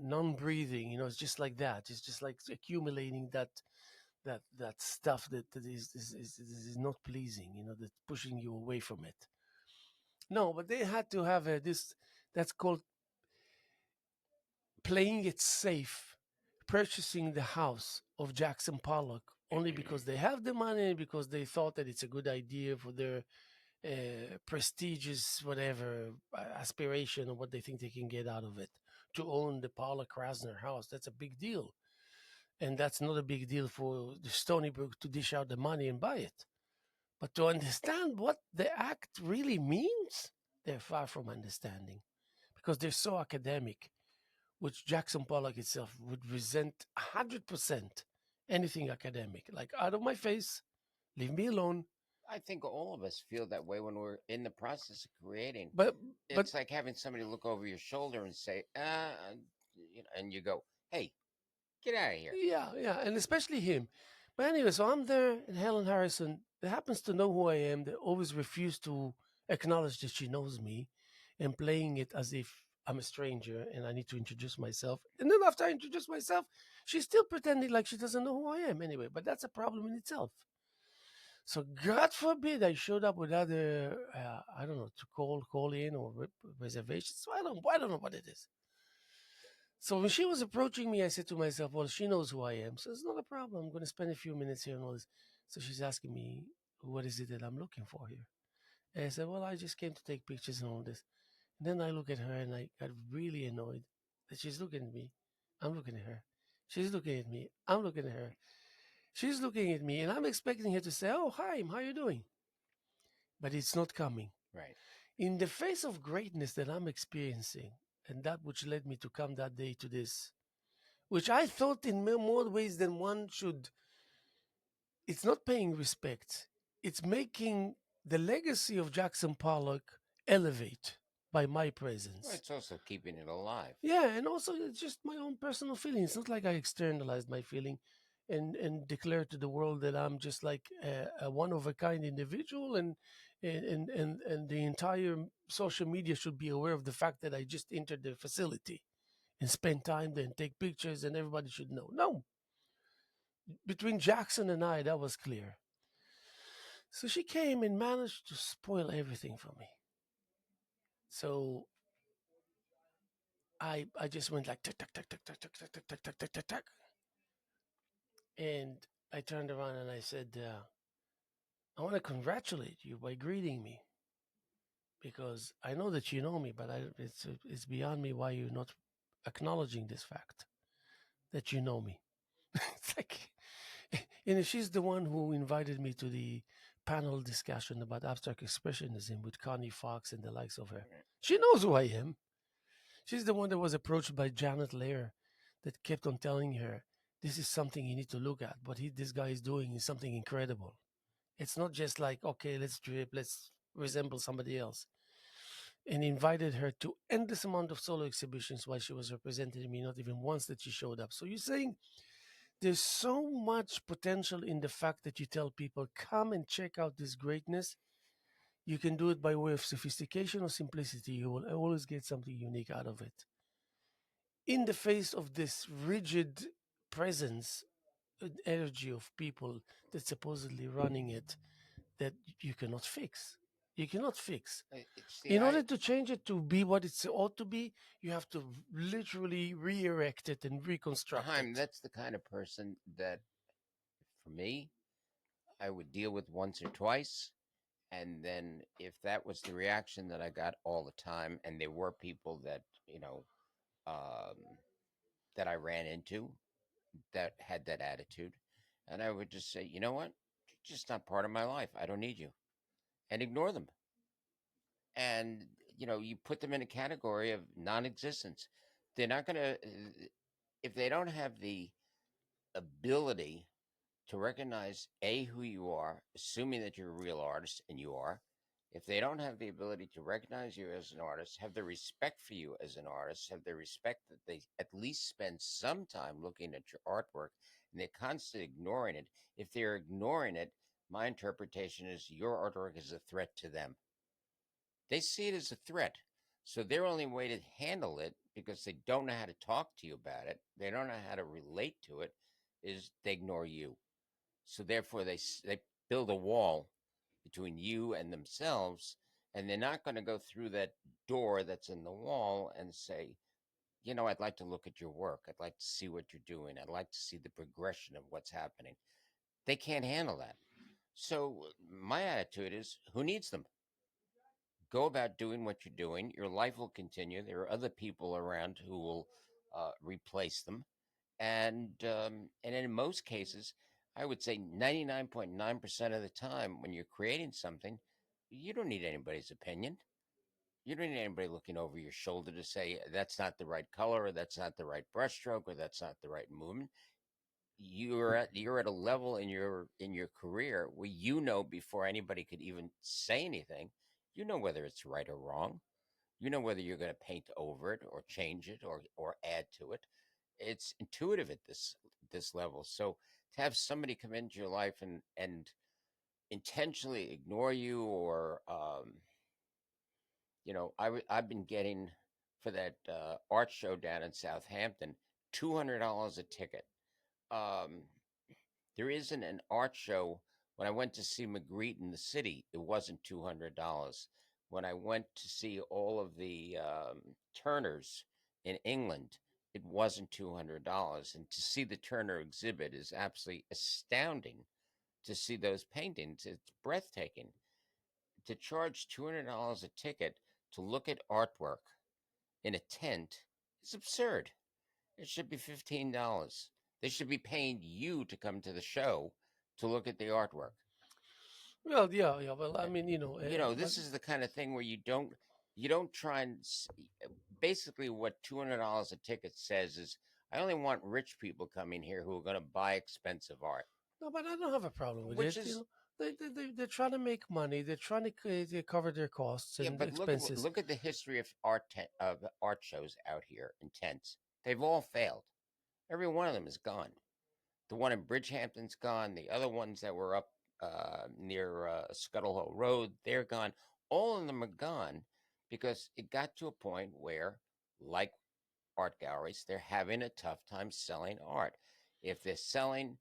non-breathing. You know, it's just like that. It's just like accumulating that stuff that is not pleasing. You know, that's pushing you away from it. No, but they had to have this. That's called playing it safe, purchasing the house of Jackson Pollock only because they have the money, because they thought that it's a good idea for their prestigious whatever aspiration or what they think they can get out of it. To own the Pollock Krasner house, that's a big deal. And that's not a big deal for the Stony Brook to dish out the money and buy it. But to understand what the act really means, they're far from understanding because they're so academic, which Jackson Pollock itself would resent 100% anything academic. Like, out of my face, leave me alone. I think all of us feel that way when we're in the process of creating. But It's like having somebody look over your shoulder and say, and you go, "Hey, get out of here." yeah, and especially him. But anyway, so I'm there, and Helen Harrison, that happens to know who I am, that always refuse to acknowledge that she knows me, and playing it as if I'm a stranger and I need to introduce myself. And then after I introduce myself, she's still pretending like she doesn't know who I am anyway. But that's a problem in itself. So God forbid I showed up without I don't know, to call in or reservations. So I don't know what it is. So when she was approaching me, I said to myself, well, she knows who I am. So it's not a problem. I'm going to spend a few minutes here and all this. So she's asking me, what is it that I'm looking for here? And I said, well, I just came to take pictures and all this. And then I look at her and I got really annoyed that she's looking at me. I'm looking at her. She's looking at me. I'm looking at her. She's looking at me and I'm expecting her to say, oh, hi, how you doing? But it's not coming. Right. In the face of greatness that I'm experiencing and that which led me to come that day to this, which I thought in more ways than one should. It's not paying respect. it's making the legacy of Jackson Pollock elevate by my Well, presence. it's also keeping it alive. Yeah, and also it's just my own personal feeling. It's not like I externalized my feeling and declare to the world that I'm just like a one of a kind individual, and the entire social media should be aware of the fact that I just entered the facility and spent time there and take pictures, and everybody should know. No, between Jackson and I, that was clear. So she came and managed to spoil everything for me. So I just went like tuck tuck tuck tuck tuck tuck tuck tuck tuck tuck tuck tuck tuck, and I turned around and I said, I want to congratulate you by greeting me because I know that you know me, but it's beyond me why you're not acknowledging this fact that you know me. It's like, and she's the one who invited me to the panel discussion about abstract expressionism with Connie Fox and the likes of her. She knows who I am. She's the one that was approached by Janet Lair that kept on telling her, this is something you need to look at. What this guy is doing is something incredible. It's not just like, okay, let's drip, let's resemble somebody else. And invited her to endless amount of solo exhibitions while she was representing me, not even once that she showed up. So you're saying there's so much potential in the fact that you tell people, come and check out this greatness. You can do it by way of sophistication or simplicity. You will always get something unique out of it. In the face of this rigid presence and energy of people that's supposedly running it, that you cannot fix. You cannot fix. See, In order to change it to be what it ought to be, you have to literally re erect it and well, reconstruct Haim, it. that's the kind of person that, for me, I would deal with once or twice. And then if that was the reaction that I got all the time, and there were people that, um, that I ran into that had that attitude, and I would just say, you know what? You're just not part of my life. I don't need you. And ignore them. And, you put them in a category of non existence. They're not going to, if they don't have the ability to recognize who you are, assuming that you're a real artist, and you are. If they don't have the ability to recognize you as an artist, have the respect for you as an artist, have the respect that they at least spend some time looking at your artwork, and they're constantly ignoring it. If they're ignoring it, my interpretation is your artwork is a threat to them. They see it as a threat. So their only way to handle it, because they don't know how to talk to you about it, they don't know how to relate to it, is they ignore you. So therefore, they build a wall between you and themselves, and they're not going to go through that door that's in the wall and say, I'd like to look at your work. I'd like to see what you're doing. I'd like to see the progression of what's happening. They can't handle that. So my attitude is, who needs them? Go about doing what you're doing. Your life will continue. There are other people around who will replace them, and in most cases, I would say 99.9% of the time, when you're creating something, you don't need anybody's opinion. You don't need anybody looking over your shoulder to say that's not the right color, or that's not the right brushstroke, or that's not the right movement. You're at a level in your career where before anybody could even say anything, whether it's right or wrong. Whether you're going to paint over it or change it or add to it. It's intuitive at this level. So to have somebody come into your life and intentionally ignore you, or I've been getting, for that art show down in Southampton, $200 a ticket. Um, there isn't an art show. When I went to see Magritte in the city, it wasn't $200. When I went to see all of the Turners in England, it wasn't $200. And to see the Turner exhibit is absolutely astounding. To see those paintings, it's breathtaking. To charge $200 a ticket to look at artwork in a tent is absurd. It should be $15. They should be paying you to come to the show to look at the artwork. Well, yeah, yeah. Well, I Uh, mean, but this is the kind of thing where you don't try and basically what $200 a ticket says is, I only want rich people coming here who are going to buy expensive art, no, but I don't have a problem with which it. is they're trying to make money. They're trying to cover their costs Yeah, and but expenses. look at the history of art shows out here in tents. They've all failed. Every one of them is gone. The one in Bridgehampton's gone. The other ones that were up near Scuttle Hole Road, they're gone. All of them are gone because it got to a point where, like art galleries, they're having a tough time selling art. If they're selling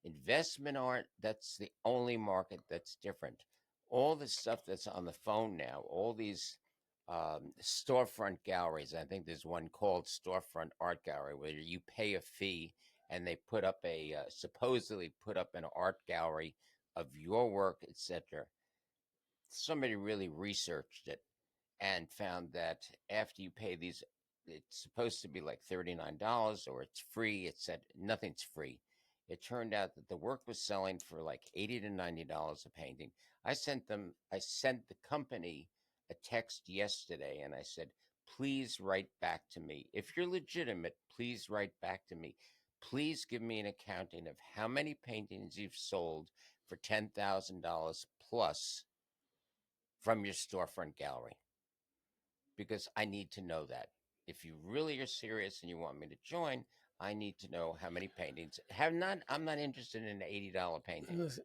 investment art, that's the only market that's different. All the stuff that's on the phone now, all these storefront galleries. I think there's one called Storefront Art Gallery where you pay a fee and they put up supposedly put up an art gallery of your work, etc. Somebody really researched it and found that after you pay these, it's supposed to be like $39 or it's free. It said nothing's free. It turned out that the work was selling for like $80 to $90 a painting. I sent the company a text yesterday and I said, please write back to me. If you're legitimate, please write back to me. Please give me an accounting of how many paintings you've sold for $10,000 plus from your storefront gallery because I need to know that. If you really are serious and you want me to join, I need to know how many paintings. Have not. I'm not interested in an $80 painting. Listen,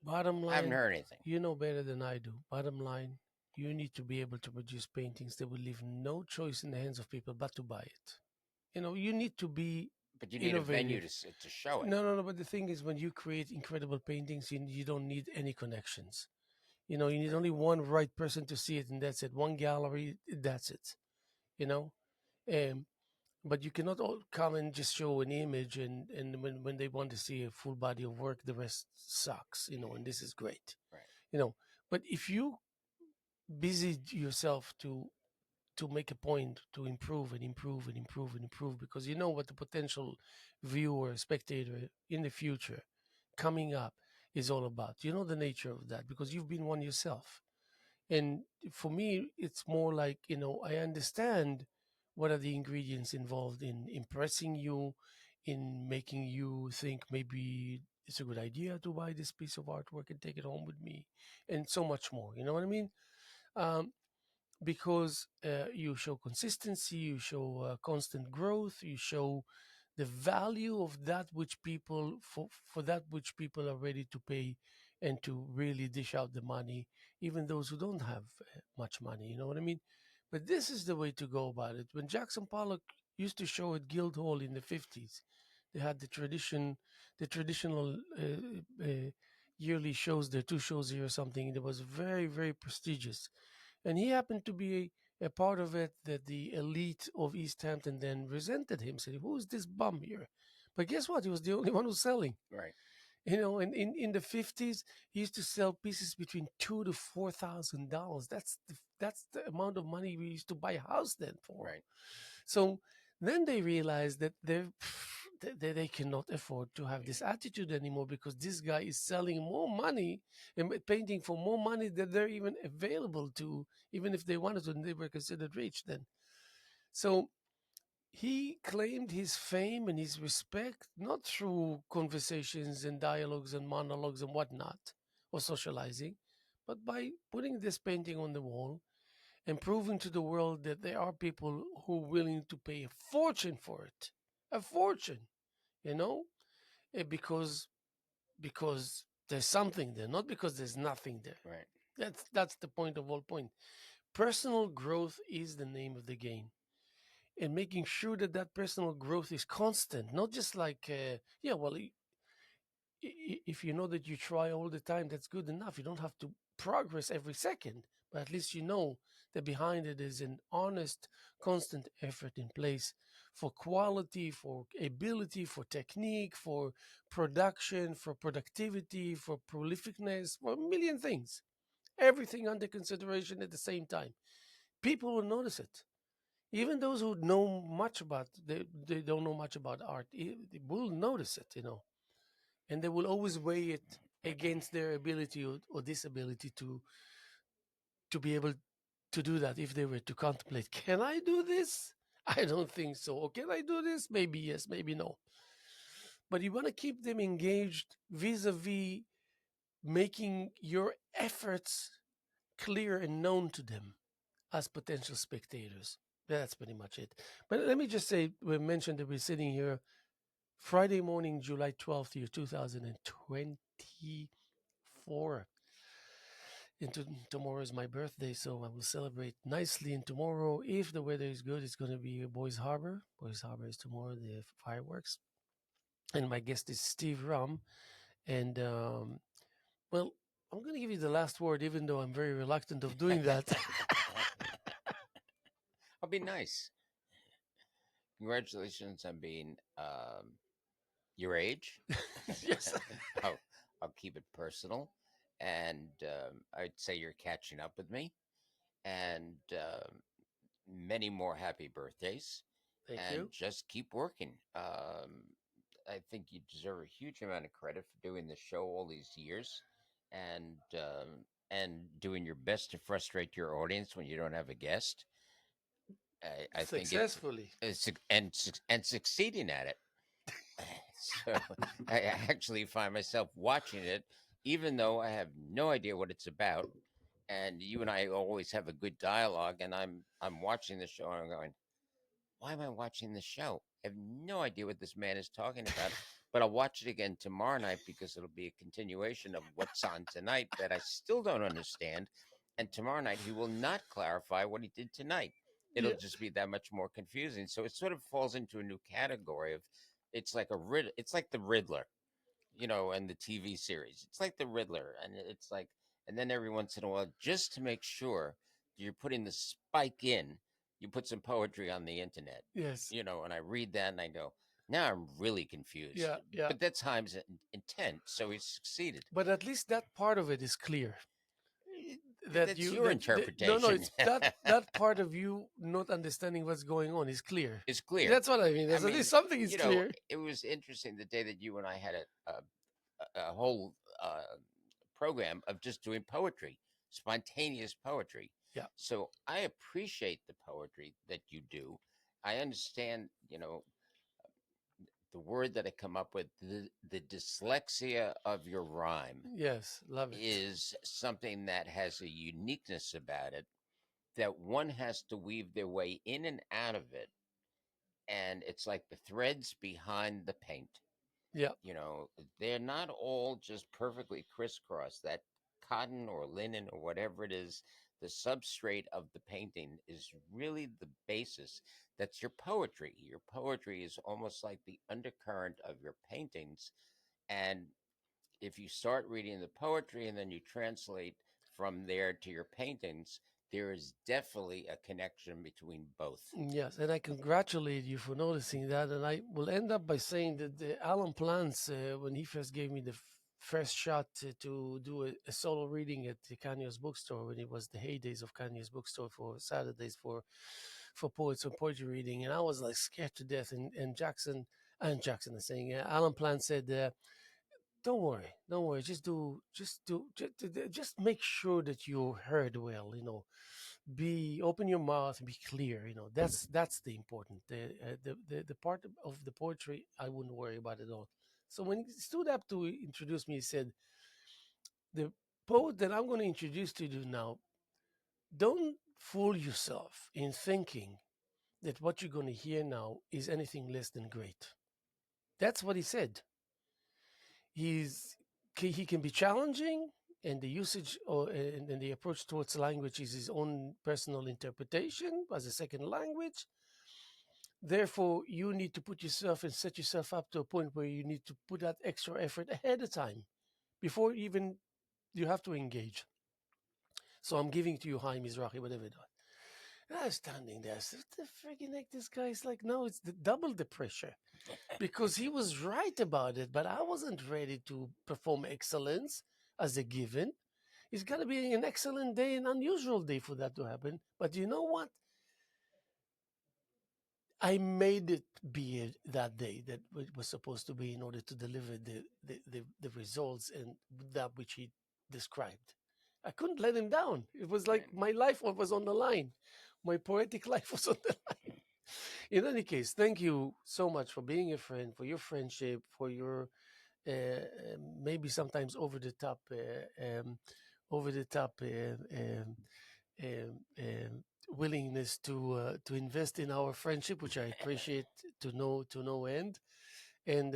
bottom I haven't line, heard anything. you know better than I do. Bottom line, you need to be able to produce paintings that will leave no choice in the hands of people but to buy it. You need to be But you need a venue innovative. to show it. No, no, no. But the thing is, when you create incredible paintings, you don't need any connections. You need Right. only one right person to see it, and that's it. One gallery, that's it. You know, um, but you cannot all come and just show an image, and when they want to see a full body of work, the rest sucks. And this is great. Right. You know, but if you busy yourself to make a point to improve and improve and improve and improve because you know what the potential viewer spectator in the future coming up is all about. You know the nature of that because you've been one yourself. And for me it's more like, I understand what are the ingredients involved in impressing you, in making you think maybe it's a good idea to buy this piece of artwork and take it home with me, and so much more. You know what I mean? um, because you show consistency, you show constant growth, you show the value of that which people for that which people are ready to pay and to really dish out the money, even those who don't have much money. You know what I mean? But this is the way to go about it. When Jackson Pollock used to show at Guildhall in the 50s, they had the traditional yearly shows, there 2 shows here or something, and it was very, very prestigious, and he happened to be a part of it that the elite of East Hampton then resented him, said, "Who is this bum here?" But guess what? He was the only one who's selling. Right. And in the 50s, he used to sell pieces between $2,000 to $4,000. That's the amount of money we used to buy a house then for. Right. So then they realized that they cannot afford to have this attitude anymore because this guy is selling more money and painting for more money than they're even available to, even if they wanted to, and they were considered rich then. So he claimed his fame and his respect not through conversations and dialogues and monologues and whatnot or socializing, but by putting this painting on the wall and proving to the world that there are people who are willing to pay a fortune for it, a fortune, you know, because there's something there, not because there's nothing there. Right. That's the point of all point. Personal growth is the name of the game, and making sure that that personal growth is constant, not just like, yeah, well, if you know that you try all the time, that's good enough. You don't have to progress every second, but at least you know that behind it is an honest, constant effort in place for quality, for ability, for technique, for production, for productivity, for prolificness, for a million things. Everything under consideration at the same time. People will notice it. Even those who know much about, they don't know much about art, they will notice it, and they will always weigh it against their ability or disability to be able to do that if they were to contemplate, can I do this? I don't think so. Or can I do this? Maybe yes, maybe no. But you want to keep them engaged vis-a-vis making your efforts clear and known to them as potential spectators. That's pretty much it. But let me just say, we mentioned that we're sitting here Friday morning, July 12th, year 2024. And tomorrow is my birthday, so I will celebrate nicely. And tomorrow, if the weather is good, it's going to be Boys Harbor. Boys Harbor is tomorrow, the fireworks. And my guest is Steve Romm. And, well, I'm going to give you the last word, even though I'm very reluctant of doing that. I'll be nice. Congratulations on being your age. Yes. I'll, I'll keep it personal. And I'd say you're catching up with me. And many more happy birthdays. Thank And you. just keep working. I think you deserve a huge amount of credit for doing the show all these years, and doing your best to frustrate your audience when you don't have a guest. I think Successfully. and succeeding at it. So I actually find myself watching it, even though I have no idea what it's about. And you and I always have a good dialogue, and I'm watching the show and I'm going, why am I watching this show? I have no idea what this man is talking about, but I'll watch it again tomorrow night because it'll be a continuation of what's on tonight that I still don't understand. And tomorrow night, he will not clarify what he did tonight. It'll Yeah. just be that much more confusing. So it sort of falls into a new category of it's like the Riddler, and the TV series. It's like the Riddler, and it's like, and then every once in a while, just to make sure you're putting the spike in, you put some poetry on the internet, Yes. and I read that and I go, now I'm really confused. Yeah. Yeah. But that's Haim's intent, so he succeeded. But at least that part of it is clear. That That's you your no, no, interpretation. it's that part of you not understanding what's going on is clear. It's clear. That's what I mean. I There's at mean, least something is clear. it was interesting the day that you and I had a whole program of just doing poetry, spontaneous poetry. Yeah. So I appreciate the poetry that you do. I understand, the word that I come up with, the dyslexia of your rhyme Yes, love it. is something that has a uniqueness about it that one has to weave their way in and out of it. And it's like the threads behind the paint. Yeah. You know, they're not all just perfectly crisscross. That cotton or linen or whatever it is, the substrate of the painting is really the basis. That's your poetry. Your poetry is almost like the undercurrent of your paintings. And if you start reading the poetry and then you translate from there to your paintings, there is definitely a connection between both. Yes, and I congratulate you for noticing that. And I will end up by saying that Alan Plants, when he first gave me the first shot to do a solo reading at the Kanye's bookstore, when it was the heydays of Kanye's bookstore for Saturdays for poets and poetry reading, and I was like scared to death. And Jackson is saying, Alan Plant said, don't worry, don't worry. Just make sure that you heard well. Be open your mouth and be clear. That's the important. The part of the poetry I wouldn't worry about at all. So when he stood up to introduce me, he said, "The poet that I'm going to introduce to you now, don't fool yourself in thinking that what you're going to hear now is anything less than great." That's what he said. He can be challenging, and the usage and the approach towards language is his own personal interpretation as a second language. Therefore, you need to put yourself and set yourself up to a point where you need to put that extra effort ahead of time before even you have to engage. So I'm giving to you Haim Mizrahi, whatever it was. And I was standing there. I said, what the freaking heck? This guy's like, no, it's double the pressure. Because he was right about it, but I wasn't ready to perform excellence as a given. It's got to be an excellent day, an unusual day for that to happen. But you know what? I made it be that day that it was supposed to be in order to deliver the results and that which he described. I couldn't let him down. It was like Right. my life was on the line. My poetic life was on the line. In any case, thank you so much for being a friend, for your friendship, for your maybe sometimes over the top willingness to invest in our friendship, which I appreciate to no end. And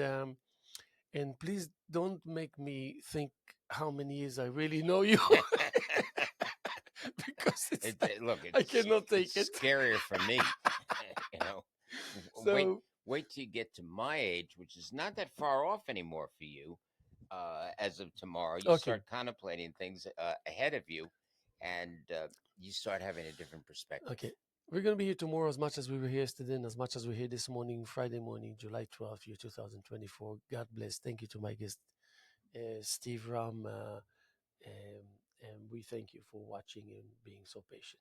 and please don't make me think how many years I really know you, because it's Look, I cannot take it's it. scarier for me. you know, wait So wait till you get to my age, which is not that far off anymore for you. As of tomorrow, you okay, start contemplating things ahead of you, and you start having a different perspective. okay. We're gonna be here tomorrow as much as we were here yesterday, and as much as we're here this morning, Friday morning, July 12th, year 2024. God bless. Thank you to my guest, Steve Romm, and we thank you for watching and being so patient.